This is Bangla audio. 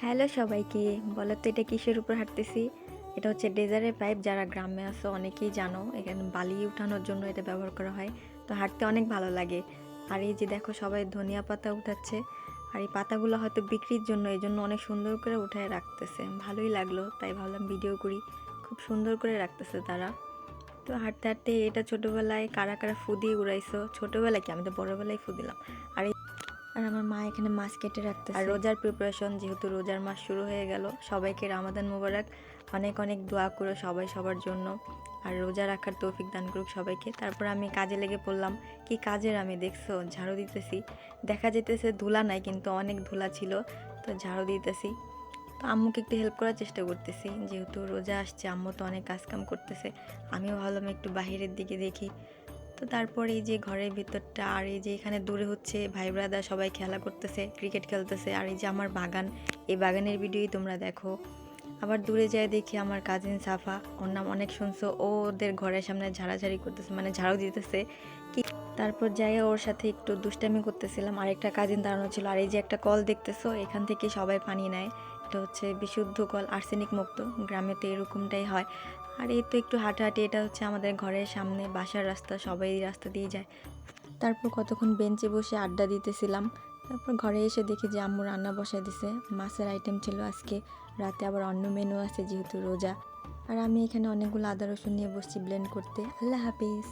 হ্যালো সবাইকে। বলো তো এটা কিসের উপর হাঁটতেছি? এটা হচ্ছে ডেজারের পাইপ। যারা গ্রামে আছো অনেকেই জানো, এখানে বালি উঠানোর জন্য এটা ব্যবহার করা হয়। তো হাঁটতে অনেক ভালো লাগে। আর এই যে দেখো সবাই ধনিয়া পাতা উঠাচ্ছে, আর এই পাতাগুলো হয়তো বিক্রির জন্য, এই জন্য অনেক সুন্দর করে উঠায় রাখতেছে। ভালোই লাগলো, তাই ভাবলাম ভিডিও করি। খুব সুন্দর করে রাখতেছে তারা। তো হাঁটতে হাঁটতে এটা ছোটোবেলায় কারা কারা ফু দিয়ে উড়াইছো? ছোটোবেলায় কি, আমি তো বড়োবেলায় ফু দিলাম। আর আমার মা এখানে মাছ কেটে রাখতেছে। আর রোজার প্রিপারেশন, যেহেতু রোজার মাস শুরু হয়ে গেল, সবাইকে রামাদান মোবারক। অনেক অনেক দোয়া করো সবাই সবার জন্য, আর রোজা রাখার তৌফিক দান করুক সবাইকে। তারপর আমি কাজে লেগে পড়লাম। কি কাজের, আমি দেখছো ঝাড়ু দিতেছি। দেখা যেতেছে ধুলা নাই, কিন্তু অনেক ধুলা ছিল। তো ঝাড়ু দিতেছি। তো আম্মুকে একটু হেল্প করার চেষ্টা করতেছি, যেহেতু রোজা আসছে, আম্মু তো অনেক কাজকাম করতেছে। আমিও ভাবলাম একটু বাহিরের দিকে দেখি। তো তারপর এই যে ঘরের ভিতরটা, আর এই যে এখানে দূরে হচ্ছে ভাই ব্রাদার সবাই খেলা করতেছে, ক্রিকেট খেলতেছে। আর এই যে আমার বাগান, এই বাগানের ভিডিওই তোমরা দেখো। আবার দূরে যায় দেখি আমার কাজিন সাফা, ওর নাম অনেক শুনছো, ও ওদের ঘরের সামনে ঝাড়াঝাড়ি করতেছে, মানে ঝাড়ু দিতেছে কি। তারপর যাই ওর সাথে একটু দুষ্টামি করতেছিলাম। আরেকটা কাজিন দাঁড়ানো ছিল। আর এই যে একটা কল দেখতেছো, এখান থেকে সবাই পানি নেয়। এটা হচ্ছে বিশুদ্ধ কল, আর্সেনিক মুক্ত। গ্রামে তো এরকমটাই হয়। আর এই তো একটু হাঁটাহাঁটি, এটা হচ্ছে আমাদের ঘরের সামনে বাসার রাস্তা, সবাই এই রাস্তা দিয়ে যায়। তারপর কতক্ষণ বেঞ্চে বসে আড্ডা দিতেছিলাম। তারপর ঘরে এসে দেখি যে আম্মু রান্না বসায় দিছে। মাছের আইটেম ছিল আজকে, রাতে আবার অন্য মেনু আছে যেহেতু রোজা। আর আমি এখানে অনেকগুলো আদা রসুন নিয়ে বসছি ব্লেন্ড করতে। আল্লাহ হাফিজ।